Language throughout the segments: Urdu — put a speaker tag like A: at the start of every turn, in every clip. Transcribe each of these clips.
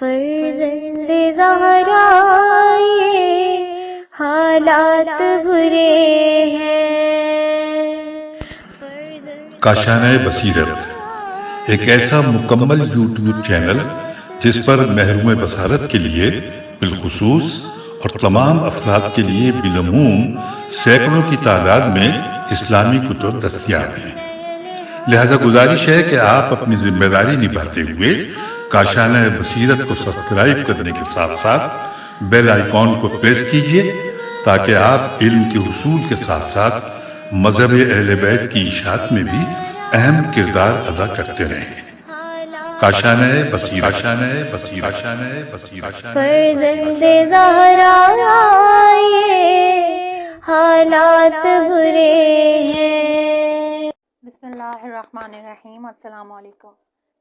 A: فرزند زہرا یہ حالات برے ہیں۔
B: کاشانۂ بصیرت ایک ایسا مکمل یوٹیوب چینل جس پر محروم بصارت کے لیے بالخصوص اور تمام افراد کے لیے بالعموم سینکڑوں کی تعداد میں اسلامی کتب دستیاب ہیں۔ لہذا گزارش ہے کہ آپ اپنی ذمہ داری نبھاتے ہوئے کاشانۂ بصیرت کو سبسکرائب کرنے کے ساتھ ساتھ بیل آئیکن کو پریس کیجیے تاکہ آپ علم کے حصول کے ساتھ ساتھ مذہب اہل بیت کی اشاعت میں بھی اہم کردار ادا کرتے رہیں۔ کاشانۂ بصیرت، کاشانۂ بصیرت، کاشانۂ بصیرت۔
A: فرزند زہرا یہ حالات برے ہیں۔
C: بسم اللہ الرحمن الرحیم۔ السلام علیکم۔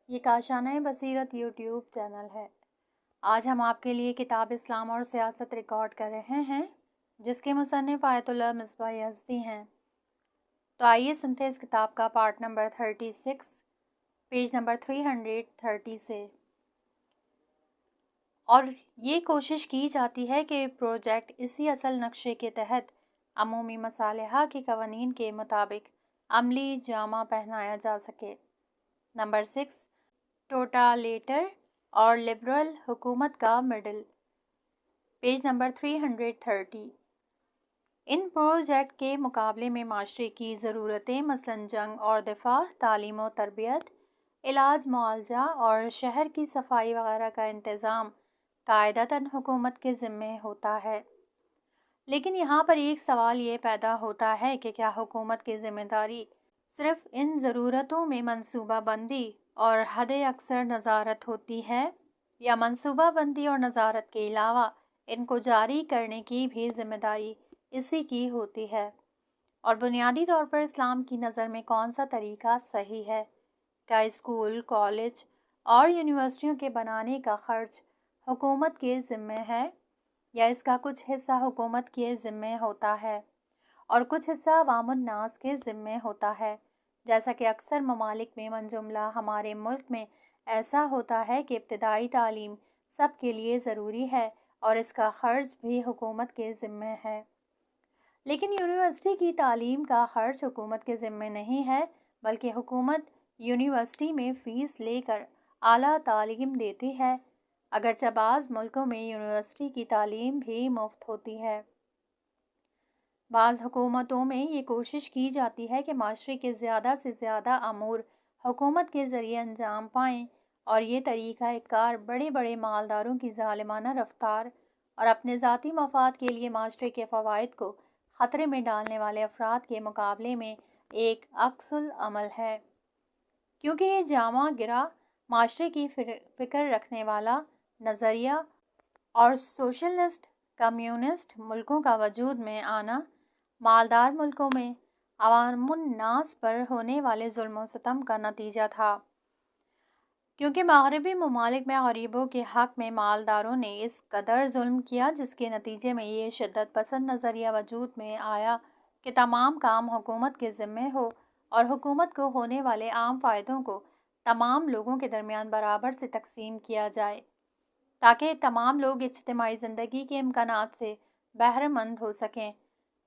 C: یہ کاشانۂ بصیرت یوٹیوب چینل ہے۔ آج ہم آپ کے لیے کتاب اسلام اور سیاست ریکارڈ کر رہے ہیں جس کے مصنف آیت اللہ مصباح یزدی ہیں۔ تو آئیے سنتے اس کتاب کا پارٹ نمبر 36 پیج نمبر 330 سے۔ اور یہ کوشش کی جاتی ہے کہ پروجیکٹ اسی اصل نقشے کے تحت عمومی مصالحہ کے قوانین کے مطابق عملی جامہ پہنایا جا سکے۔ نمبر 6، ٹوٹالیٹر اور لبرل حکومت کا ماڈل، پیج نمبر 330۔ ان پروجیکٹ کے مقابلے میں معاشرے کی ضرورتیں مثلاً جنگ اور دفاع، تعلیم و تربیت، علاج معالجہ اور شہر کی صفائی وغیرہ کا انتظام قاعدتاً حکومت کے ذمے ہوتا ہے۔ لیکن یہاں پر ایک سوال یہ پیدا ہوتا ہے کہ کیا حکومت کی ذمہ داری صرف ان ضرورتوں میں منصوبہ بندی اور حد اکثر نظارت ہوتی ہے، یا منصوبہ بندی اور نظارت کے علاوہ ان کو جاری کرنے کی بھی ذمہ داری اسی کی ہوتی ہے؟ اور بنیادی طور پر اسلام کی نظر میں کون سا طریقہ صحیح ہے؟ کیا اسکول، کالج اور یونیورسٹیوں کے بنانے کا خرچ حکومت کے ذمے ہے، یا اس کا کچھ حصہ حکومت کے ذمے ہوتا ہے اور کچھ حصہ عوام الناس کے ذمے ہوتا ہے؟ جیسا کہ اکثر ممالک میں من جملہ ہمارے ملک میں ایسا ہوتا ہے کہ ابتدائی تعلیم سب کے لیے ضروری ہے اور اس کا خرچ بھی حکومت کے ذمے ہے۔ لیکن یونیورسٹی کی تعلیم کا خرچ حکومت کے ذمے نہیں ہے، بلکہ حکومت یونیورسٹی میں فیس لے کر اعلیٰ تعلیم دیتی ہے، اگرچہ بعض ملکوں میں یونیورسٹی کی تعلیم بھی مفت ہوتی ہے۔ بعض حکومتوں میں یہ کوشش کی جاتی ہے کہ معاشرے کے زیادہ سے زیادہ امور حکومت کے ذریعے انجام پائیں، اور یہ طریقہ کار بڑے بڑے مالداروں کی ظالمانہ رفتار اور اپنے ذاتی مفاد کے لیے معاشرے کے فوائد کو خطرے میں ڈالنے والے افراد کے مقابلے میں ایک عکس العمل ہے، کیونکہ یہ جامع گرا معاشرے کی فکر رکھنے والا نظریہ اور سوشلسٹ کمیونسٹ ملکوں کا وجود میں آنا مالدار ملکوں میں عوام الناس پر ہونے والے ظلم و ستم کا نتیجہ تھا، کیونکہ مغربی ممالک میں غریبوں کے حق میں مالداروں نے اس قدر ظلم کیا، جس کے نتیجے میں یہ شدت پسند نظریہ وجود میں آیا کہ تمام کام حکومت کے ذمے ہو اور حکومت کو ہونے والے عام فائدوں کو تمام لوگوں کے درمیان برابر سے تقسیم کیا جائے، تاکہ تمام لوگ اجتماعی زندگی کے امکانات سے بہرہ مند ہو سکیں۔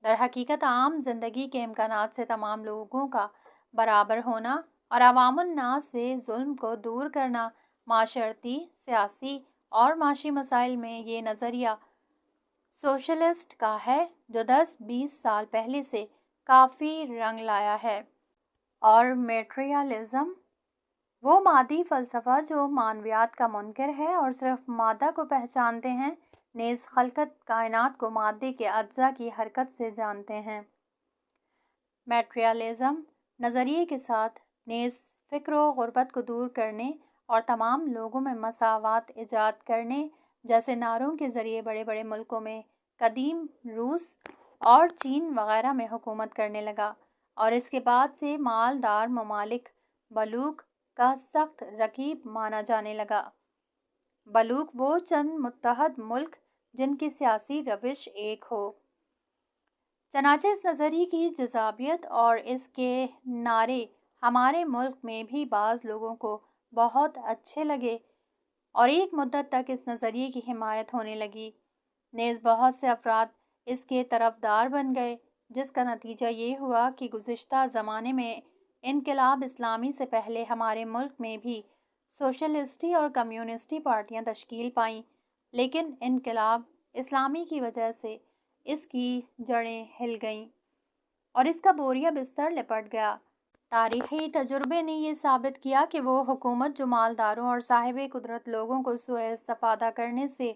C: در حقیقت عام زندگی کے امکانات سے تمام لوگوں کا برابر ہونا اور عوام الناس سے ظلم کو دور کرنا معاشرتی، سیاسی اور معاشی مسائل میں یہ نظریہ سوشلسٹ کا ہے، جو 10-20 سال پہلے سے کافی رنگ لایا ہے۔ اور میٹریلزم، وہ مادی فلسفہ جو معنویات کا منکر ہے اور صرف مادہ کو پہچانتے ہیں، نیز خلقت کائنات کو مادے کے اجزاء کی حرکت سے جانتے ہیں۔ میٹریلزم نظریے کے ساتھ نیز فقر و غربت کو دور کرنے اور تمام لوگوں میں مساوات ایجاد کرنے جیسے نعروں کے ذریعے بڑے بڑے ملکوں میں قدیم روس اور چین وغیرہ میں حکومت کرنے لگا، اور اس کے بعد سے مالدار ممالک بلوک کا سخت رقیب مانا جانے لگا۔ بلوک وہ چند متحد ملک جن کی سیاسی روش ایک ہو۔ چنانچہ اس نظریے کی جذابیت اور اس کے نعرے ہمارے ملک میں بھی بعض لوگوں کو بہت اچھے لگے، اور ایک مدت تک اس نظریے کی حمایت ہونے لگی۔ نیز بہت سے افراد اس کے طرفدار بن گئے، جس کا نتیجہ یہ ہوا کہ گزشتہ زمانے میں انقلاب اسلامی سے پہلے ہمارے ملک میں بھی سوشلسٹی اور کمیونسٹی پارٹیاں تشکیل پائیں، لیکن انقلاب اسلامی کی وجہ سے اس کی جڑیں ہل گئیں اور اس کا بوریا بستر لپٹ گیا۔ تاریخی تجربے نے یہ ثابت کیا کہ وہ حکومت جو مالداروں اور صاحب قدرت لوگوں کو سوء استفادہ کرنے سے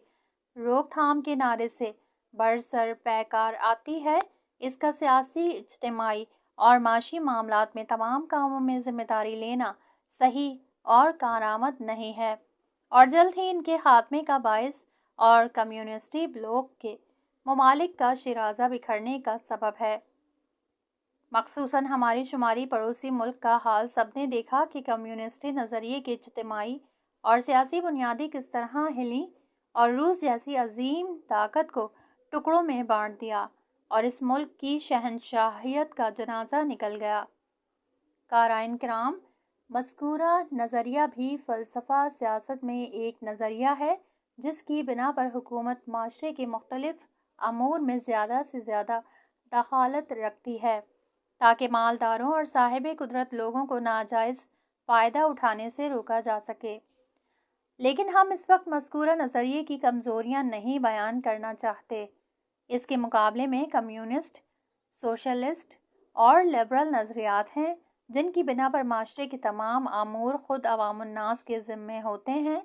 C: روک تھام کے نعرے سے برسر پیکار آتی ہے، اس کا سیاسی، اجتماعی اور معاشی معاملات میں تمام کاموں میں ذمہ داری لینا صحیح اور کارآمد نہیں ہے، اور جلد ہی ان کے خاتمے کا باعث اور کمیونسٹی بلاک کے ممالک کا شیرازہ بکھرنے کا سبب ہے۔ مخصوصاً ہمارے شمالی پڑوسی ملک کا حال سب نے دیکھا کہ کمیونسٹی نظریے کی اجتماعی اور سیاسی بنیادیں کس طرح ہلیں اور روس جیسی عظیم طاقت کو ٹکڑوں میں بانٹ دیا اور اس ملک کی شہنشاہیت کا جنازہ نکل گیا۔ قارئین کرام، مذکورہ نظریہ بھی فلسفہ سیاست میں ایک نظریہ ہے جس کی بنا پر حکومت معاشرے کے مختلف امور میں زیادہ سے زیادہ دخالت رکھتی ہے تاکہ مالداروں اور صاحب قدرت لوگوں کو ناجائز فائدہ اٹھانے سے روکا جا سکے۔ لیکن ہم اس وقت مذکورہ نظریے کی کمزوریاں نہیں بیان کرنا چاہتے۔ اس کے مقابلے میں کمیونسٹ، سوشلسٹ اور لبرل نظریات ہیں جن کی بنا پر معاشرے کے تمام امور خود عوام الناس کے ذمے ہوتے ہیں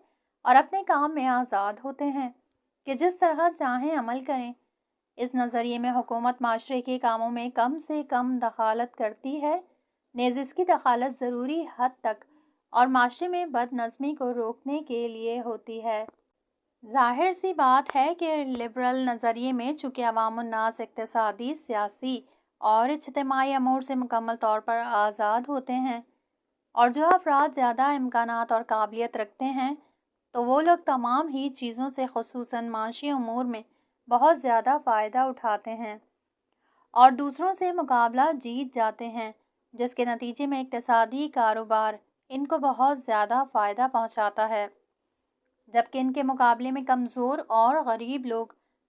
C: اور اپنے کام میں آزاد ہوتے ہیں کہ جس طرح چاہیں عمل کریں۔ اس نظریے میں حکومت معاشرے کے کاموں میں کم سے کم دخالت کرتی ہے، نیز اس کی دخالت ضروری حد تک اور معاشرے میں بد نظمی کو روکنے کے لیے ہوتی ہے۔ ظاہر سی بات ہے کہ لبرل نظریے میں چونکہ عوام الناس اقتصادی، سیاسی اور اجتماعی امور سے مکمل طور پر آزاد ہوتے ہیں، اور جو افراد زیادہ امکانات اور قابلیت رکھتے ہیں تو وہ لوگ تمام ہی چیزوں سے خصوصاً معاشی امور میں بہت زیادہ فائدہ اٹھاتے ہیں اور دوسروں سے مقابلہ جیت جاتے ہیں، جس کے نتیجے میں اقتصادی کاروبار ان کو بہت زیادہ فائدہ پہنچاتا ہے، جبکہ ان کے مقابلے میں کمزور اور غریب لوگ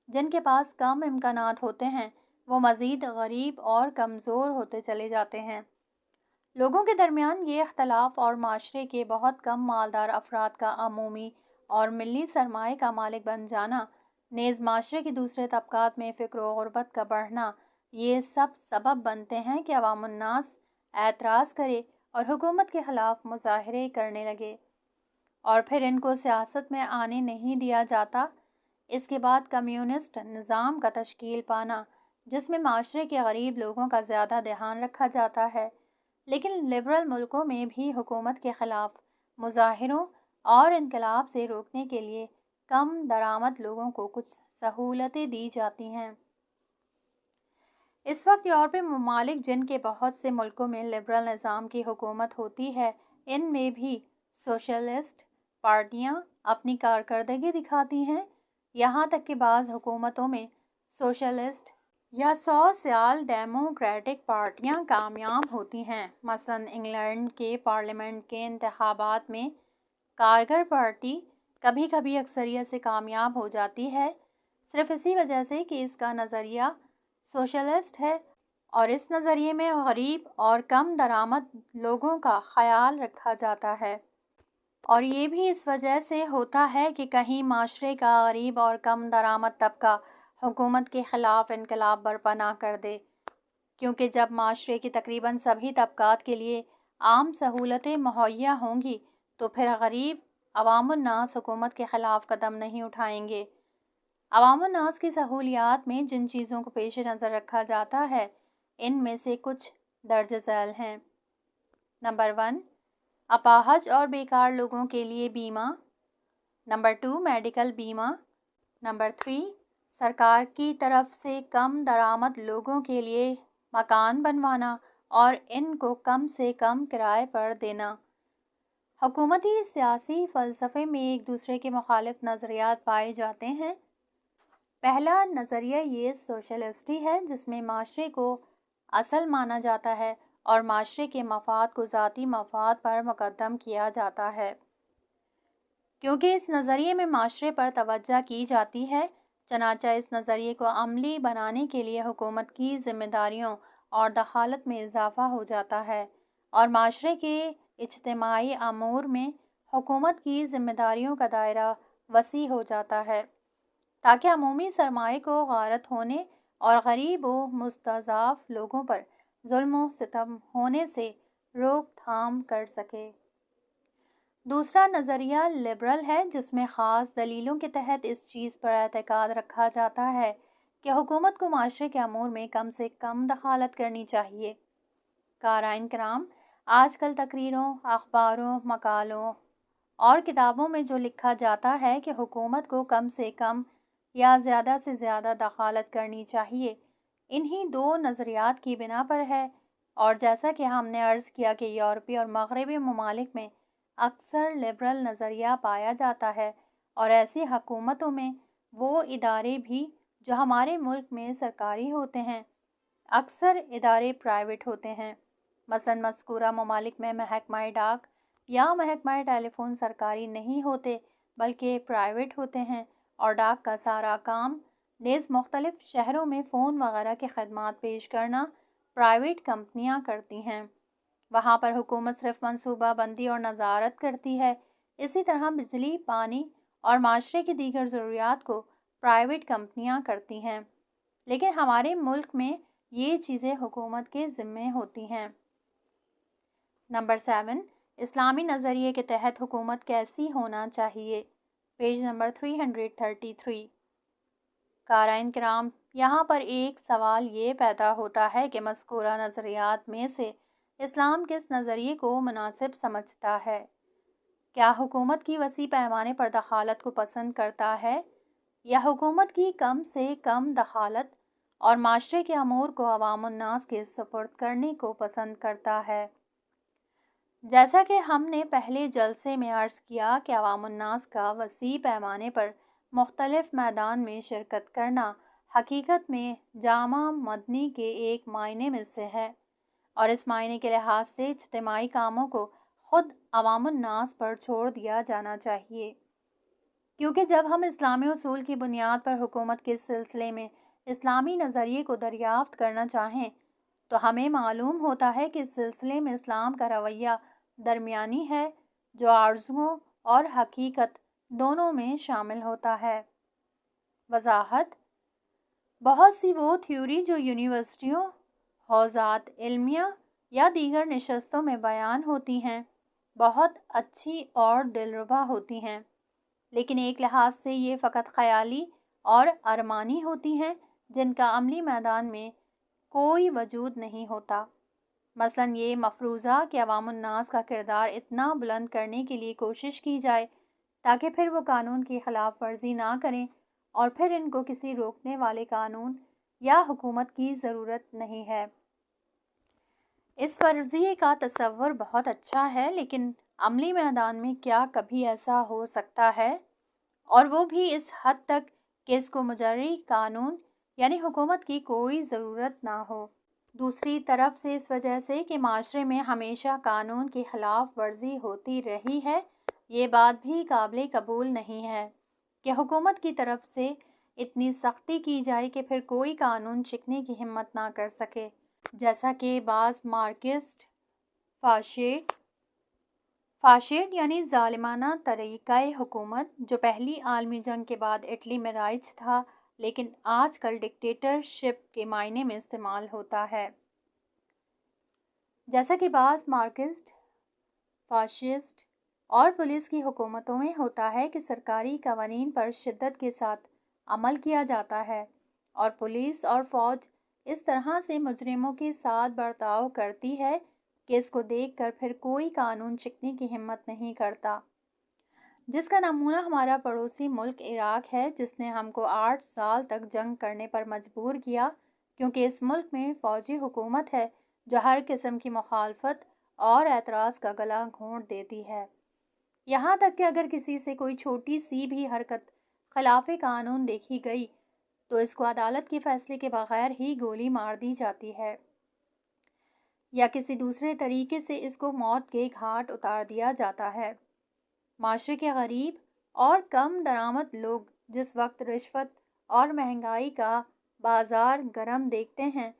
C: جن کے پاس کم امکانات ہوتے ہیں وہ مزید غریب اور کمزور ہوتے چلے جاتے ہیں۔ لوگوں کے درمیان یہ اختلاف اور معاشرے کے بہت کم مالدار افراد کا عمومی اور ملی سرمایہ کا مالک بن جانا، نیز معاشرے کے دوسرے طبقات میں فقر و غربت کا بڑھنا، یہ سب سبب بنتے ہیں کہ عوام الناس اعتراض کرے اور حکومت کے خلاف مظاہرے کرنے لگے، اور پھر ان کو سیاست میں آنے نہیں دیا جاتا۔ اس کے بعد کمیونسٹ نظام کا تشکیل پانا، جس میں معاشرے کے غریب لوگوں کا زیادہ دھیان رکھا جاتا ہے، لیکن لبرل ملکوں میں بھی حکومت کے خلاف مظاہروں اور انقلاب سے روکنے کے لیے کم درآمد لوگوں کو کچھ سہولتیں دی جاتی ہیں۔ اس وقت یورپی ممالک جن کے بہت سے ملکوں میں لبرل نظام کی حکومت ہوتی ہے، ان میں بھی سوشلسٹ پارٹیاں اپنی کارکردگی دکھاتی ہیں، یہاں تک کہ بعض حکومتوں میں سوشلسٹ یا سوشل ڈیموکریٹک پارٹیاں کامیاب ہوتی ہیں۔ مثلاً انگلینڈ کے پارلیمنٹ کے انتخابات میں کارگر پارٹی کبھی کبھی اکثریت سے کامیاب ہو جاتی ہے، صرف اسی وجہ سے کہ اس کا نظریہ سوشلسٹ ہے اور اس نظریے میں غریب اور کم درآمد لوگوں کا خیال رکھا جاتا ہے، اور یہ بھی اس وجہ سے ہوتا ہے کہ کہیں معاشرے کا غریب اور کم درآمد طبقہ حکومت کے خلاف انقلاب برپا نہ کر دے، کیونکہ جب معاشرے کی تقریباً سبھی طبقات کے لیے عام سہولتیں مہیا ہوں گی تو پھر غریب عوام الناس حکومت کے خلاف قدم نہیں اٹھائیں گے۔ عوام الناس کی سہولیات میں جن چیزوں کو پیش نظر رکھا جاتا ہے ان میں سے کچھ درج ذیل ہیں۔ نمبر 1، اپاہج اور بیکار لوگوں کے لیے بیمہ۔ نمبر 2، میڈیکل بیمہ۔ نمبر 3، سرکار کی طرف سے کم درآمد لوگوں کے لیے مکان بنوانا اور ان کو کم سے کم کرائے پر دینا۔ حکومتی سیاسی فلسفے میں ایک دوسرے کے مخالف نظریات پائے جاتے ہیں۔ پہلا نظریہ یہ سوشلسٹی ہے، جس میں معاشرے کو اصل مانا جاتا ہے اور معاشرے کے مفاد کو ذاتی مفاد پر مقدم کیا جاتا ہے، کیونکہ اس نظریے میں معاشرے پر توجہ کی جاتی ہے۔ چنانچہ اس نظریے کو عملی بنانے کے لیے حکومت کی ذمہ داریوں اور دخالت میں اضافہ ہو جاتا ہے، اور معاشرے کے اجتماعی امور میں حکومت کی ذمہ داریوں کا دائرہ وسیع ہو جاتا ہے، تاکہ عمومی سرمایہ کو غارت ہونے اور غریب و مستضعف لوگوں پر ظلم و ستم ہونے سے روک تھام کر سکے۔ دوسرا نظریہ لبرل ہے، جس میں خاص دلیلوں کے تحت اس چیز پر اعتقاد رکھا جاتا ہے کہ حکومت کو معاشرے کے امور میں کم سے کم دخالت کرنی چاہیے۔ قارئین کرام، آج کل تقریروں، اخباروں، مقالوں اور کتابوں میں جو لکھا جاتا ہے کہ حکومت کو کم سے کم یا زیادہ سے زیادہ دخالت کرنی چاہیے، انہی دو نظریات کی بنا پر ہے، اور جیسا کہ ہم نے عرض کیا کہ یورپی اور مغربی ممالک میں اکثر لبرل نظریہ پایا جاتا ہے، اور ایسی حکومتوں میں وہ ادارے بھی جو ہمارے ملک میں سرکاری ہوتے ہیں اکثر ادارے پرائیویٹ ہوتے ہیں۔ مثلاً مذکورہ ممالک میں محکمہ ڈاک یا محکمہ ٹیلی فون سرکاری نہیں ہوتے بلکہ پرائیویٹ ہوتے ہیں، اور ڈاک کا سارا کام نیز مختلف شہروں میں فون وغیرہ کی خدمات پیش کرنا پرائیویٹ کمپنیاں کرتی ہیں۔ وہاں پر حکومت صرف منصوبہ بندی اور نظارت کرتی ہے۔ اسی طرح بجلی، پانی اور معاشرے کی دیگر ضروریات کو پرائیویٹ کمپنیاں کرتی ہیں، لیکن ہمارے ملک میں یہ چیزیں حکومت کے ذمے ہوتی ہیں۔ نمبر 7، اسلامی نظریے کے تحت حکومت کیسی ہونا چاہیے، پیج نمبر 333۔ قارئین کرام، یہاں پر ایک سوال یہ پیدا ہوتا ہے کہ مذکورہ نظریات میں سے اسلام کس نظریے کو مناسب سمجھتا ہے؟ کیا حکومت کی وسیع پیمانے پر دخالت کو پسند کرتا ہے، یا حکومت کی کم سے کم دخالت اور معاشرے کے امور کو عوام الناس کے سپرد کرنے کو پسند کرتا ہے؟ جیسا کہ ہم نے پہلے جلسے میں عرض کیا کہ عوام الناس کا وسیع پیمانے پر مختلف میدان میں شرکت کرنا حقیقت میں جامع مدنی کے ایک معنی میں سے ہے، اور اس معنی کے لحاظ سے اجتماعی کاموں کو خود عوام الناس پر چھوڑ دیا جانا چاہیے، کیونکہ جب ہم اسلامی اصول کی بنیاد پر حکومت کے سلسلے میں اسلامی نظریے کو دریافت کرنا چاہیں تو ہمیں معلوم ہوتا ہے کہ اس سلسلے میں اسلام کا رویہ درمیانی ہے، جو آرزوؤں اور حقیقت دونوں میں شامل ہوتا ہے۔ وضاحت: بہت سی وہ تھیوری جو یونیورسٹیوں، حوزات علمیہ یا دیگر نشستوں میں بیان ہوتی ہیں بہت اچھی اور دلربا ہوتی ہیں، لیکن ایک لحاظ سے یہ فقط خیالی اور ارمانی ہوتی ہیں جن کا عملی میدان میں کوئی وجود نہیں ہوتا۔ مثلاً یہ مفروضہ کہ عوام الناس کا کردار اتنا بلند کرنے کے لیے کوشش کی جائے تاکہ پھر وہ قانون کی خلاف ورزی نہ کریں، اور پھر ان کو کسی روکنے والے قانون یا حکومت کی ضرورت نہیں ہے۔ اس فرضیے کا تصور بہت اچھا ہے، لیکن عملی میدان میں کیا کبھی ایسا ہو سکتا ہے، اور وہ بھی اس حد تک کہ اس کو مجری قانون یعنی حکومت کی کوئی ضرورت نہ ہو؟ دوسری طرف سے اس وجہ سے کہ معاشرے میں ہمیشہ قانون کی خلاف ورزی ہوتی رہی ہے، یہ بات بھی قابل قبول نہیں ہے کہ حکومت کی طرف سے اتنی سختی کی جائے کہ پھر کوئی قانون چکنے کی ہمت نہ کر سکے، جیسا کہ بعض مارکسسٹ فاشسٹ یعنی ظالمانہ طریقہ حکومت جو پہلی عالمی جنگ کے بعد اٹلی میں رائج تھا لیکن آج کل ڈکٹیٹرشپ کے معنی میں استعمال ہوتا ہے۔ جیسا کہ بعض مارکسسٹ، فاشسٹ اور پولیس کی حکومتوں میں ہوتا ہے کہ سرکاری قوانین پر شدت کے ساتھ عمل کیا جاتا ہے، اور پولیس اور فوج اس طرح سے مجرموں کے ساتھ برتاؤ کرتی ہے کہ اس کو دیکھ کر پھر کوئی قانون چکنے کی ہمت نہیں کرتا، جس کا نمونہ ہمارا پڑوسی ملک عراق ہے، جس نے ہم کو 8 سال تک جنگ کرنے پر مجبور کیا، کیونکہ اس ملک میں فوجی حکومت ہے جو ہر قسم کی مخالفت اور اعتراض کا گلا گھونٹ دیتی ہے، یہاں تک کہ اگر کسی سے کوئی چھوٹی سی بھی حرکت خلاف قانون دیکھی گئی تو اس کو عدالت کے فیصلے کے بغیر ہی گولی مار دی جاتی ہے، یا کسی دوسرے طریقے سے اس کو موت کے گھاٹ اتار دیا جاتا ہے۔ معاشرے کے غریب اور کم درآمد لوگ جس وقت رشوت اور مہنگائی کا بازار گرم دیکھتے ہیں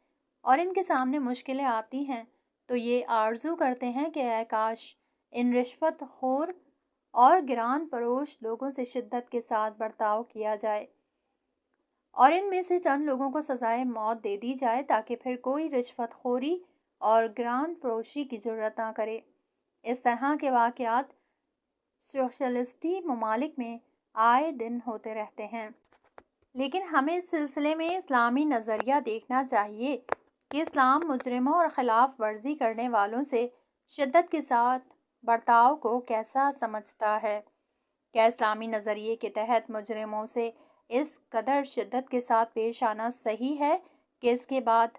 C: اور ان کے سامنے مشکلیں آتی ہیں تو یہ آرزو کرتے ہیں کہ اے کاش ان رشوت خور اور گران فروش لوگوں سے شدت کے ساتھ برتاؤ کیا جائے اور ان میں سے چند لوگوں کو سزائے موت دے دی جائے تاکہ پھر کوئی رشوت خوری اور گران فروشی کی جرات نہ کرے۔ اس طرح کے واقعات سوشلسٹی ممالک میں آئے دن ہوتے رہتے ہیں، لیکن ہمیں اس سلسلے میں اسلامی نظریہ دیکھنا چاہیے کہ اسلام مجرموں اور خلاف ورزی کرنے والوں سے شدت کے ساتھ برتاؤ کو کیسا سمجھتا ہے۔ کیا اسلامی نظریے کے تحت مجرموں سے اس قدر شدت کے ساتھ پیش آنا صحیح ہے کہ اس کے بعد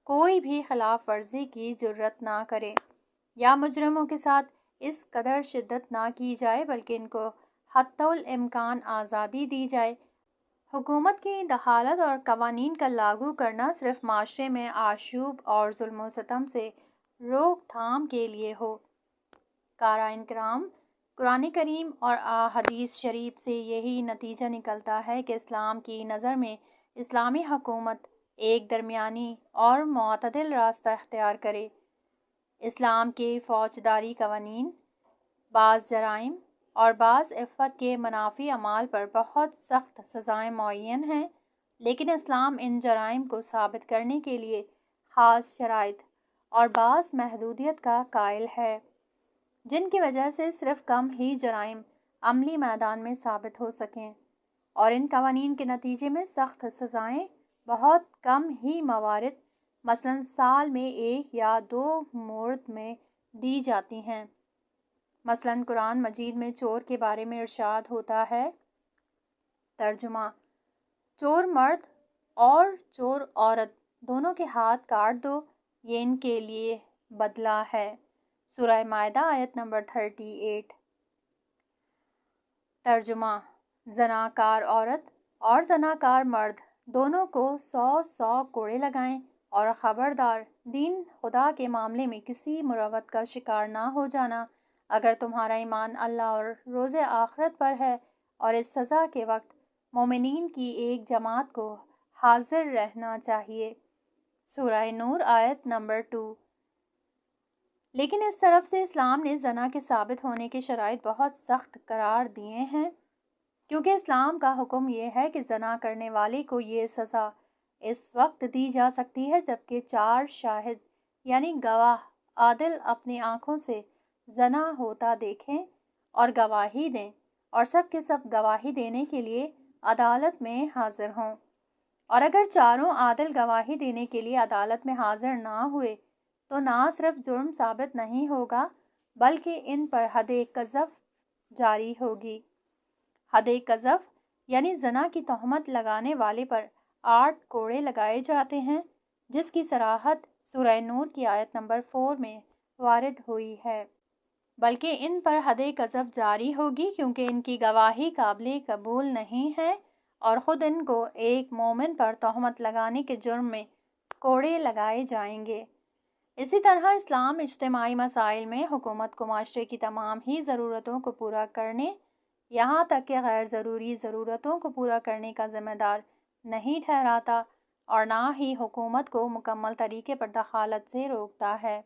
C: کوئی بھی خلاف ورزی کی جرات نہ کرے، یا مجرموں کے ساتھ اس قدر شدت نہ کی جائے بلکہ ان کو حتی الامکان آزادی دی جائے؟ حکومت کی دخالت اور قوانین کا لاگو کرنا صرف معاشرے میں آشوب اور ظلم و ستم سے روک تھام کے لیے ہو۔ قارئین کرام، قرآن کریم اور احادیث شریف سے یہی نتیجہ نکلتا ہے کہ اسلام کی نظر میں اسلامی حکومت ایک درمیانی اور معتدل راستہ اختیار کرے۔ اسلام کے فوجداری قوانین بعض جرائم اور بعض عفت کے منافی اعمال پر بہت سخت سزائیں معین ہیں، لیکن اسلام ان جرائم کو ثابت کرنے کے لیے خاص شرائط اور بعض محدودیت کا قائل ہے، جن کی وجہ سے صرف کم ہی جرائم عملی میدان میں ثابت ہو سکیں، اور ان قوانین کے نتیجے میں سخت سزائیں بہت کم ہی موارد مثلاً سال میں 1 یا 2 مورد میں دی جاتی ہیں۔ مثلاً قرآن مجید میں چور کے بارے میں ارشاد ہوتا ہے، ترجمہ: چور مرد اور چور عورت دونوں کے ہاتھ کاٹ دو، یہ ان کے لیے بدلہ ہے۔ سورہ مائدہ آیت نمبر 38۔ ترجمہ: زناکار عورت اور زناکار مرد دونوں کو 100 کوڑے لگائیں، اور خبردار دین خدا کے معاملے میں کسی مروت کا شکار نہ ہو جانا۔ اگر تمہارا ایمان اللہ اور روز آخرت پر ہے اور اس سزا کے وقت مومنین کی ایک جماعت کو حاضر رہنا چاہیے۔ سورہ نور آیت نمبر 2۔ لیکن اس طرف سے اسلام نے زنا کے ثابت ہونے کے شرائط بہت سخت قرار دیے ہیں، کیونکہ اسلام کا حکم یہ ہے کہ زنا کرنے والے کو یہ سزا اس وقت دی جا سکتی ہے جبکہ 4 شاہد یعنی گواہ عادل اپنی آنکھوں سے زنا ہوتا دیکھیں اور گواہی دیں، اور سب کے سب گواہی دینے کے لیے عدالت میں حاضر ہوں، اور اگر چاروں عادل گواہی دینے کے لیے عدالت میں حاضر نہ ہوئے تو نہ صرف جرم ثابت نہیں ہوگا بلکہ ان پر حد قذف جاری ہوگی۔ حد قذف یعنی زنا کی تہمت لگانے والے پر 8 کوڑے لگائے جاتے ہیں، جس کی صراحت سورہ نور کی آیت نمبر 4 میں وارد ہوئی ہے۔ بلکہ ان پر حد قذف جاری ہوگی کیونکہ ان کی گواہی قابل قبول نہیں ہے، اور خود ان کو ایک مومن پر تہمت لگانے کے جرم میں کوڑے لگائے جائیں گے۔ اسی طرح اسلام اجتماعی مسائل میں حکومت کو معاشرے کی تمام ہی ضرورتوں کو پورا کرنے، یہاں تک کہ غیر ضروری ضرورتوں کو پورا کرنے کا ذمہ دار نہیں ٹھہراتا، اور نہ ہی حکومت کو مکمل طریقے پر دخالت سے روکتا ہے،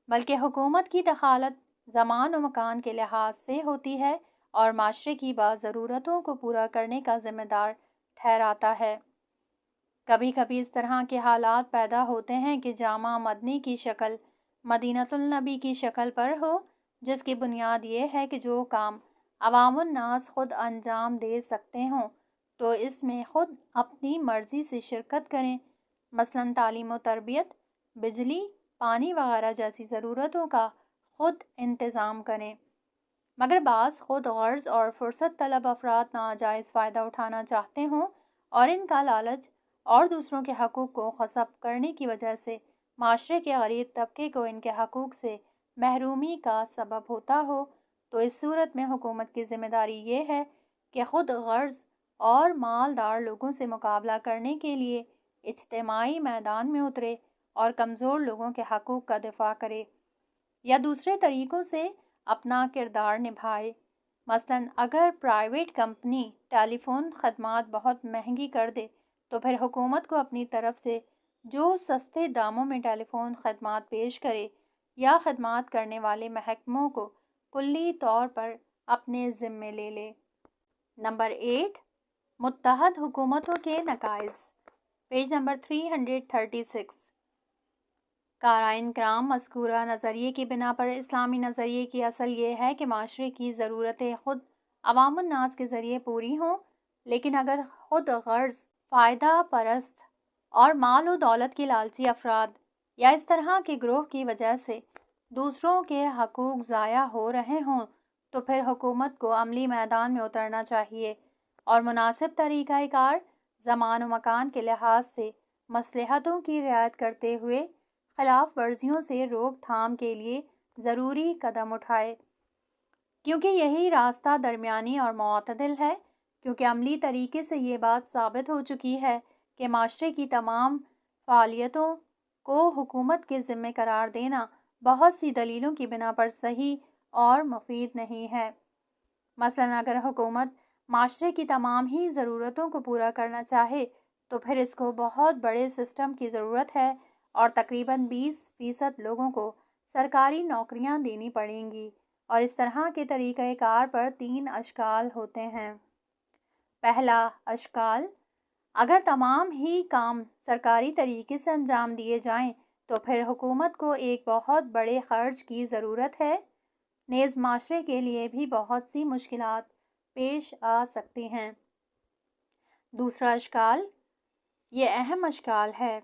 C: بلکہ حکومت کی دخالت زمان و مکان کے لحاظ سے ہوتی ہے اور معاشرے کی بعض ضرورتوں کو پورا کرنے کا ذمہ دار ٹھہراتا ہے۔ کبھی کبھی اس طرح کے حالات پیدا ہوتے ہیں کہ جامع مدنی کی شکل مدینۃ النبی کی شکل پر ہو، جس کی بنیاد یہ ہے کہ جو کام عوام الناس خود انجام دے سکتے ہوں تو اس میں خود اپنی مرضی سے شرکت کریں، مثلاً تعلیم و تربیت، بجلی، پانی وغیرہ جیسی ضرورتوں کا خود انتظام کریں۔ مگر بعض خود غرض اور فرصت طلب افراد ناجائز فائدہ اٹھانا چاہتے ہوں اور ان کا لالچ اور دوسروں کے حقوق کو غصب کرنے کی وجہ سے معاشرے کے غریب طبقے کو ان کے حقوق سے محرومی کا سبب ہوتا ہو، تو اس صورت میں حکومت کی ذمہ داری یہ ہے کہ خود غرض اور مالدار لوگوں سے مقابلہ کرنے کے لیے اجتماعی میدان میں اترے اور کمزور لوگوں کے حقوق کا دفاع کرے، یا دوسرے طریقوں سے اپنا کردار نبھائے۔ مثلاً اگر پرائیویٹ کمپنی ٹیلی فون خدمات بہت مہنگی کر دے تو پھر حکومت کو اپنی طرف سے جو سستے داموں میں ٹیلی فون خدمات پیش کرے یا خدمات کرنے والے محکموں کو کلی طور پر اپنے ذمے لے لے۔ نمبر 8، متحد حکومتوں کے نقائص، پیج نمبر 336۔ قارئین کرام، مذکورہ نظریے کی بنا پر اسلامی نظریے کی اصل یہ ہے کہ معاشرے کی ضرورتیں خود عوام الناس کے ذریعے پوری ہوں، لیکن اگر خود غرض، فائدہ پرست اور مال و دولت کے لالچی افراد یا اس طرح کے گروہ کی وجہ سے دوسروں کے حقوق ضائع ہو رہے ہوں تو پھر حکومت کو عملی میدان میں اترنا چاہیے اور مناسب طریقہ کار، زمان و مکان کے لحاظ سے مصلحتوں کی رعایت کرتے ہوئے خلاف ورزیوں سے روک تھام کے لیے ضروری قدم اٹھائے، کیونکہ یہی راستہ درمیانی اور معتدل ہے، کیونکہ عملی طریقے سے یہ بات ثابت ہو چکی ہے کہ معاشرے کی تمام فعالیتوں کو حکومت کے ذمہ قرار دینا بہت سی دلیلوں کی بنا پر صحیح اور مفید نہیں ہے۔ مثلاً اگر حکومت معاشرے کی تمام ہی ضرورتوں کو پورا کرنا چاہے تو پھر اس کو بہت بڑے سسٹم کی ضرورت ہے اور تقریباً 20% لوگوں کو سرکاری نوکریاں دینی پڑیں گی، اور اس طرح کے طریقہ کار پر 3 اشکال ہوتے ہیں۔ پہلا اشکال، اگر تمام ہی کام سرکاری طریقے سے انجام دیے جائیں تو پھر حکومت کو ایک بہت بڑے خرچ کی ضرورت ہے، نیز معاشرے کے لیے بھی بہت سی مشکلات پیش آ سکتی ہیں۔ دوسرا اشکال، یہ اہم اشکال ہے،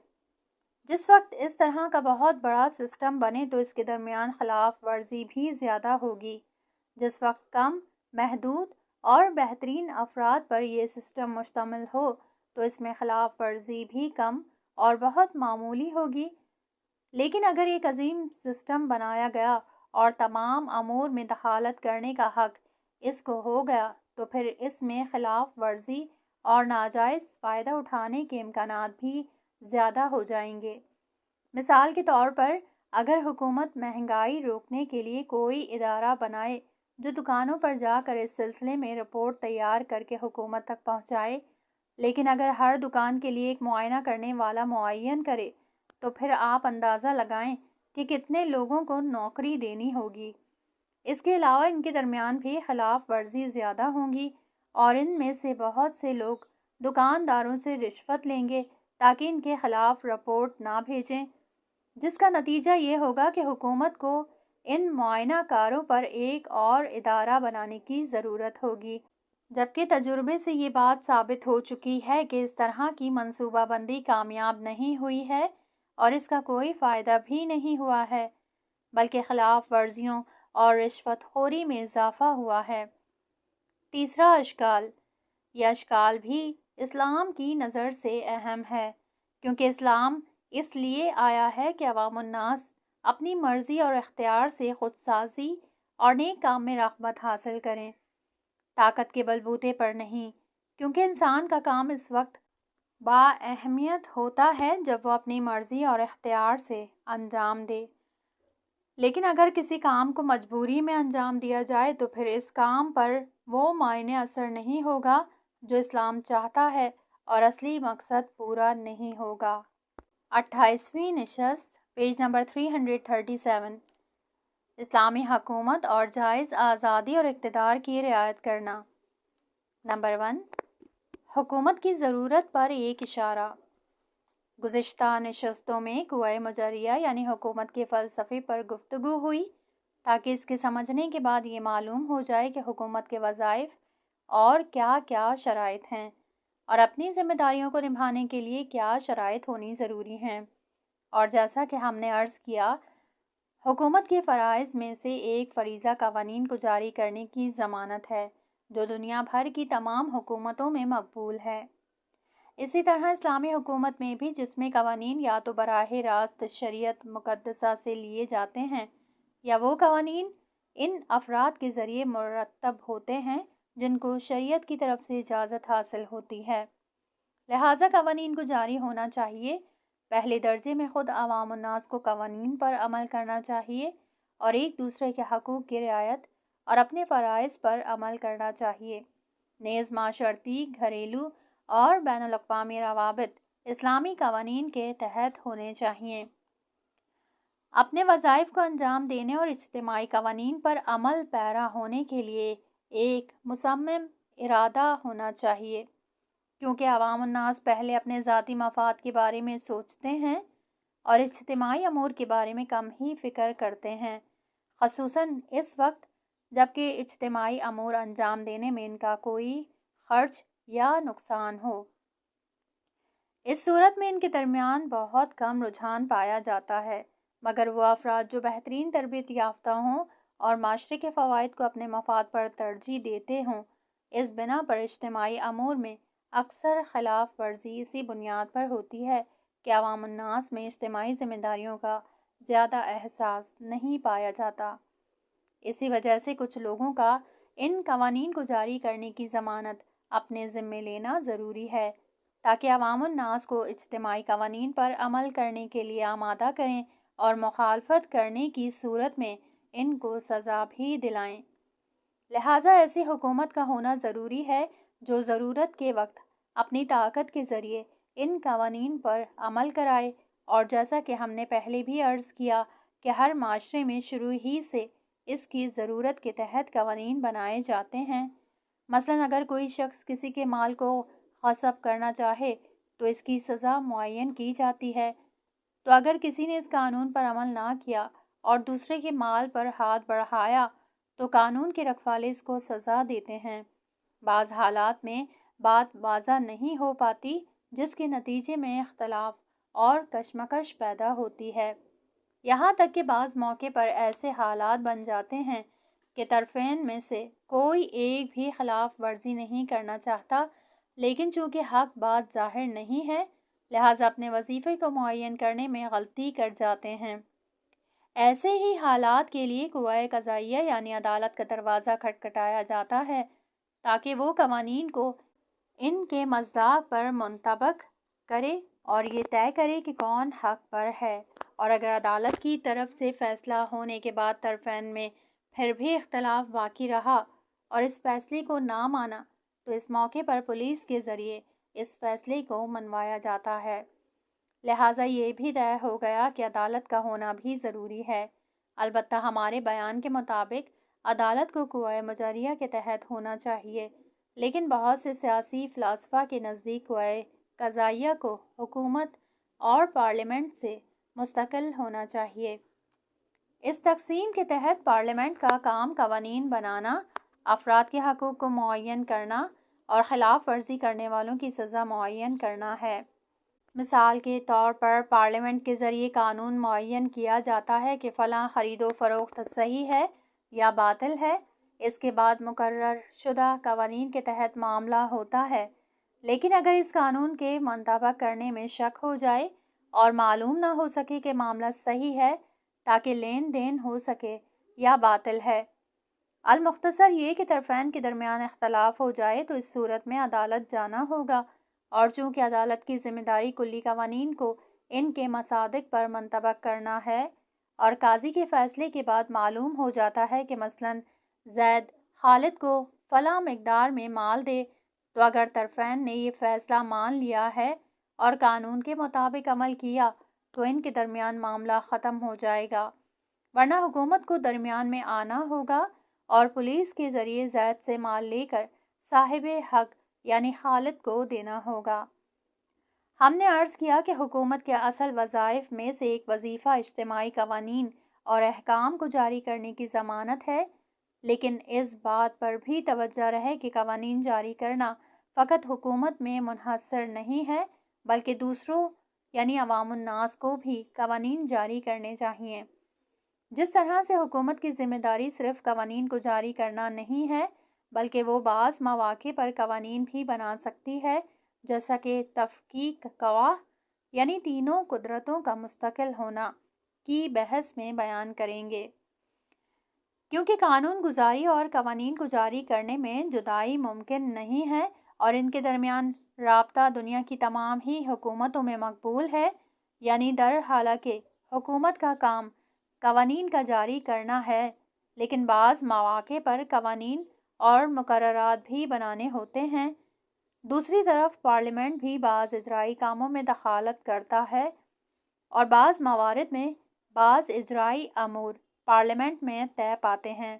C: جس وقت اس طرح کا بہت بڑا سسٹم بنے تو اس کے درمیان خلاف ورزی بھی زیادہ ہوگی، جس وقت کم، محدود اور بہترین افراد پر یہ سسٹم مشتمل ہو تو اس میں خلاف ورزی بھی کم اور بہت معمولی ہوگی، لیکن اگر ایک عظیم سسٹم بنایا گیا اور تمام امور میں دخالت کرنے کا حق اس کو ہو گیا تو پھر اس میں خلاف ورزی اور ناجائز فائدہ اٹھانے کے امکانات بھی زیادہ ہو جائیں گے۔ مثال کے طور پر اگر حکومت مہنگائی روکنے کے لیے کوئی ادارہ بنائے جو دکانوں پر جا کر اس سلسلے میں رپورٹ تیار کر کے حکومت تک پہنچائے، لیکن اگر ہر دکان کے لیے ایک معائنہ کرنے والا معین کرے تو پھر آپ اندازہ لگائیں کہ کتنے لوگوں کو نوکری دینی ہوگی۔ اس کے علاوہ ان کے درمیان بھی خلاف ورزی زیادہ ہوں گی اور ان میں سے بہت سے لوگ دکانداروں سے رشوت لیں گے تاکہ ان کے خلاف رپورٹ نہ بھیجیں، جس کا نتیجہ یہ ہوگا کہ حکومت کو ان معائنہ کاروں پر ایک اور ادارہ بنانے کی ضرورت ہوگی، جبکہ تجربے سے یہ بات ثابت ہو چکی ہے کہ اس طرح کی منصوبہ بندی کامیاب نہیں ہوئی ہے اور اس کا کوئی فائدہ بھی نہیں ہوا ہے، بلکہ خلاف ورزیوں اور رشوت خوری میں اضافہ ہوا ہے۔ تیسرا اشکال، یہ اشکال بھی اسلام کی نظر سے اہم ہے، کیونکہ اسلام اس لیے آیا ہے کہ عوام الناس اپنی مرضی اور اختیار سے خود سازی اور نیک کام میں رغبت حاصل کریں، طاقت کے بلبوتے پر نہیں، کیونکہ انسان کا کام اس وقت با اہمیت ہوتا ہے جب وہ اپنی مرضی اور اختیار سے انجام دے، لیکن اگر کسی کام کو مجبوری میں انجام دیا جائے تو پھر اس کام پر وہ معنی اثر نہیں ہوگا جو اسلام چاہتا ہے اور اصلی مقصد پورا نہیں ہوگا۔ 28ویں نشست، پیج نمبر 337۔ اسلامی حکومت اور جائز آزادی اور اقتدار کی رعایت کرنا۔ نمبر 1، حکومت کی ضرورت پر ایک اشارہ۔ گزشتہ نشستوں میں کوہ مجریہ یعنی حکومت کے فلسفے پر گفتگو ہوئی تاکہ اس کے سمجھنے کے بعد یہ معلوم ہو جائے کہ حکومت کے وظائف اور کیا کیا شرائط ہیں اور اپنی ذمہ داریوں کو نبھانے کے لیے کیا شرائط ہونی ضروری ہیں۔ اور جیسا کہ ہم نے عرض کیا، حکومت کے فرائض میں سے ایک فریضہ قوانین کو جاری کرنے کی ضمانت ہے، جو دنیا بھر کی تمام حکومتوں میں مقبول ہے۔ اسی طرح اسلامی حکومت میں بھی جس میں قوانین یا تو براہ راست شریعت مقدسہ سے لیے جاتے ہیں یا وہ قوانین ان افراد کے ذریعے مرتب ہوتے ہیں جن کو شریعت کی طرف سے اجازت حاصل ہوتی ہے، لہٰذا قوانین کو جاری ہونا چاہیے۔ پہلے درجے میں خود عوام الناس کو قوانین پر عمل کرنا چاہیے اور ایک دوسرے کے حقوق کی رعایت اور اپنے فرائض پر عمل کرنا چاہیے۔ نیز معاشرتی، گھریلو اور بین الاقوامی روابط اسلامی قوانین کے تحت ہونے چاہئیں۔ اپنے وظائف کو انجام دینے اور اجتماعی قوانین پر عمل پیرا ہونے کے لیے ایک مصمم ارادہ ہونا چاہیے، کیونکہ عوام الناس پہلے اپنے ذاتی مفاد کے بارے میں سوچتے ہیں اور اجتماعی امور کے بارے میں کم ہی فکر کرتے ہیں، خصوصاً اس وقت جبکہ اجتماعی امور انجام دینے میں ان کا کوئی خرچ یا نقصان ہو۔ اس صورت میں ان کے درمیان بہت کم رجحان پایا جاتا ہے، مگر وہ افراد جو بہترین تربیت یافتہ ہوں اور معاشرے کے فوائد کو اپنے مفاد پر ترجیح دیتے ہوں، اس بنا پر اجتماعی امور میں اکثر خلاف ورزی اسی بنیاد پر ہوتی ہے کہ عوام الناس میں اجتماعی ذمہ داریوں کا زیادہ احساس نہیں پایا جاتا۔ اسی وجہ سے کچھ لوگوں کا ان قوانین کو جاری کرنے کی ضمانت اپنے ذمے لینا ضروری ہے، تاکہ عوام الناس کو اجتماعی قوانین پر عمل کرنے کے لیے آمادہ کریں اور مخالفت کرنے کی صورت میں ان کو سزا بھی دلائیں۔ لہٰذا ایسی حکومت کا ہونا ضروری ہے جو ضرورت کے وقت اپنی طاقت کے ذریعے ان قوانین پر عمل کرائے، اور جیسا کہ ہم نے پہلے بھی عرض کیا کہ ہر معاشرے میں شروع ہی سے اس کی ضرورت کے تحت قوانین بنائے جاتے ہیں۔ مثلاً اگر کوئی شخص کسی کے مال کو غصب کرنا چاہے تو اس کی سزا معین کی جاتی ہے، تو اگر کسی نے اس قانون پر عمل نہ کیا اور دوسرے کے مال پر ہاتھ بڑھایا تو قانون کے رکھوالے اس کو سزا دیتے ہیں۔ بعض حالات میں بات واضح نہیں ہو پاتی، جس کے نتیجے میں اختلاف اور کشمکش پیدا ہوتی ہے، یہاں تک کہ بعض موقع پر ایسے حالات بن جاتے ہیں کہ طرفین میں سے کوئی ایک بھی خلاف ورزی نہیں کرنا چاہتا، لیکن چونکہ حق بات ظاہر نہیں ہے لہٰذا اپنے وظیفے کو معین کرنے میں غلطی کر جاتے ہیں۔ ایسے ہی حالات کے لیے قوائے قضائیہ یعنی عدالت کا دروازہ کھٹکھٹایا جاتا ہے، تاکہ وہ قوانین کو ان کے مصداق پر منطبق کرے اور یہ طے کرے کہ کون حق پر ہے، اور اگر عدالت کی طرف سے فیصلہ ہونے کے بعد طرفین میں پھر بھی اختلاف باقی رہا اور اس فیصلے کو نہ مانا تو اس موقع پر پولیس کے ذریعے اس فیصلے کو منوایا جاتا ہے۔ لہٰذا یہ بھی طے ہو گیا کہ عدالت کا ہونا بھی ضروری ہے، البتہ ہمارے بیان کے مطابق عدالت کو قوائے مجریہ کے تحت ہونا چاہیے، لیکن بہت سے سیاسی فلاسفہ کے نزدیک قوائے قضائیہ کو حکومت اور پارلیمنٹ سے مستقل ہونا چاہیے۔ اس تقسیم کے تحت پارلیمنٹ کا کام قوانین بنانا، افراد کے حقوق کو معین کرنا اور خلاف ورزی کرنے والوں کی سزا معین کرنا ہے۔ مثال کے طور پر پارلیمنٹ کے ذریعے قانون معین کیا جاتا ہے کہ فلاں خرید و فروخت صحیح ہے یا باطل ہے، اس کے بعد مقرر شدہ قوانین کے تحت معاملہ ہوتا ہے، لیکن اگر اس قانون کے منطبق کرنے میں شک ہو جائے اور معلوم نہ ہو سکے کہ معاملہ صحیح ہے تاکہ لین دین ہو سکے یا باطل ہے، المختصر یہ کہ طرفین کے درمیان اختلاف ہو جائے تو اس صورت میں عدالت جانا ہوگا، اور چونکہ عدالت کی ذمہ داری کلی قوانین کو ان کے مصادق پر منطبق کرنا ہے، اور قاضی کے فیصلے کے بعد معلوم ہو جاتا ہے کہ مثلاً زید خالد کو فلاں مقدار میں مال دے، تو اگر طرفین نے یہ فیصلہ مان لیا ہے اور قانون کے مطابق عمل کیا تو ان کے درمیان معاملہ ختم ہو جائے گا، ورنہ حکومت کو درمیان میں آنا ہوگا اور پولیس کے ذریعے زید سے مال لے کر صاحب حق یعنی خالد کو دینا ہوگا۔ ہم نے عرض کیا کہ حکومت کے اصل وظائف میں سے ایک وظیفہ اجتماعی قوانین اور احکام کو جاری کرنے کی ضمانت ہے، لیکن اس بات پر بھی توجہ رہے کہ قوانین جاری کرنا فقط حکومت میں منحصر نہیں ہے، بلکہ دوسروں یعنی عوام الناس کو بھی قوانین جاری کرنے چاہیے۔ جس طرح سے حکومت کی ذمہ داری صرف قوانین کو جاری کرنا نہیں ہے، بلکہ وہ بعض مواقع پر قوانین بھی بنا سکتی ہے، جیسا کہ تفکیک گواہ یعنی تینوں قدرتوں کا مستقل ہونا کی بحث میں بیان کریں گے۔ کیونکہ قانون گزاری اور قوانین کو جاری کرنے میں جدائی ممکن نہیں ہے اور ان کے درمیان رابطہ دنیا کی تمام ہی حکومتوں میں مقبول ہے، یعنی در حالانکہ حکومت کا کام قوانین کا جاری کرنا ہے، لیکن بعض مواقع پر قوانین اور مقررات بھی بنانے ہوتے ہیں۔ دوسری طرف پارلیمنٹ بھی بعض اجرائی کاموں میں دخالت کرتا ہے اور بعض موارد میں بعض اجرائی امور پارلیمنٹ میں طے پاتے ہیں۔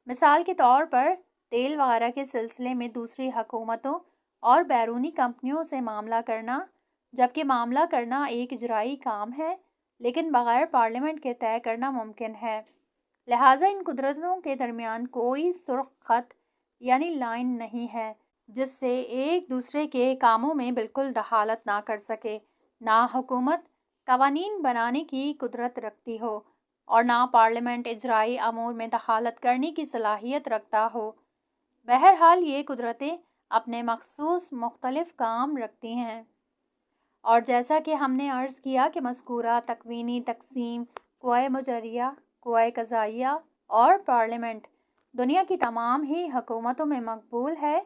C: مثال کے طور پر تیل وغیرہ کے سلسلے میں دوسری حکومتوں اور بیرونی کمپنیوں سے معاملہ کرنا، جبکہ معاملہ کرنا ایک اجرائی کام ہے لیکن بغیر پارلیمنٹ کے طے کرنا ممکن ہے۔ لہٰذا ان قدرتوں کے درمیان کوئی سرخ خط یعنی لائن نہیں ہے جس سے ایک دوسرے کے کاموں میں بالکل دخالت نہ کر سکے۔ نہ حکومت قوانین بنانے کی قدرت رکھتی ہو اور نہ پارلیمنٹ اجرائی امور میں دخالت کرنے کی صلاحیت رکھتا ہو۔ بہرحال یہ قدرتیں اپنے مخصوص مختلف کام رکھتی ہیں، اور جیسا کہ ہم نے عرض کیا کہ مذکورہ تکوینی تقسیم قوائے مجریہ، قوائے قضائیہ اور پارلیمنٹ دنیا کی تمام ہی حکومتوں میں مقبول ہے،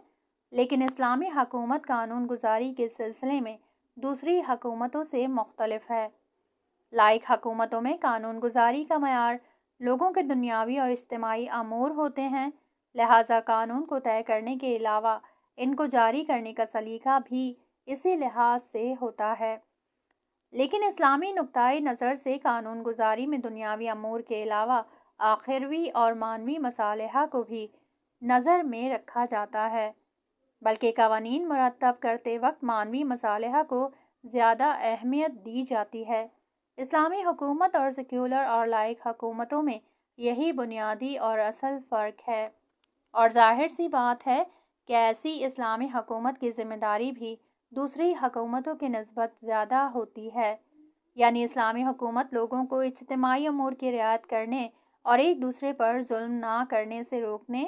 C: لیکن اسلامی حکومت قانون گزاری کے سلسلے میں دوسری حکومتوں سے مختلف ہے۔ لائق حکومتوں میں قانون گزاری کا معیار لوگوں کے دنیاوی اور اجتماعی امور ہوتے ہیں، لہٰذا قانون کو طے کرنے کے علاوہ ان کو جاری کرنے کا سلیقہ بھی اسی لحاظ سے ہوتا ہے۔ لیکن اسلامی نقطۂ نظر سے قانون گزاری میں دنیاوی امور کے علاوہ آخروی اور معنوی مصالحہ کو بھی نظر میں رکھا جاتا ہے، بلکہ قوانین مرتب کرتے وقت معنوی مصالحہ کو زیادہ اہمیت دی جاتی ہے۔ اسلامی حکومت اور سیکولر اور لائق حکومتوں میں یہی بنیادی اور اصل فرق ہے، اور ظاہر سی بات ہے کہ ایسی اسلامی حکومت کی ذمہ داری بھی دوسری حکومتوں کی نسبت زیادہ ہوتی ہے، یعنی اسلامی حکومت لوگوں کو اجتماعی امور کی رعایت کرنے اور ایک دوسرے پر ظلم نہ کرنے سے روکنے،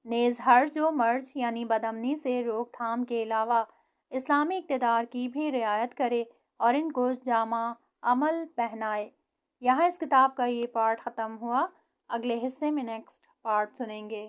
C: نیز ہرج و مرج یعنی بدامنی سے روک تھام کے علاوہ اسلامی اقتدار کی بھی رعایت کرے اور ان کو جامع عمل پہنائے۔ یہاں اس کتاب کا یہ پارٹ ختم ہوا، اگلے حصے میں نیکسٹ پارٹ سنیں گے۔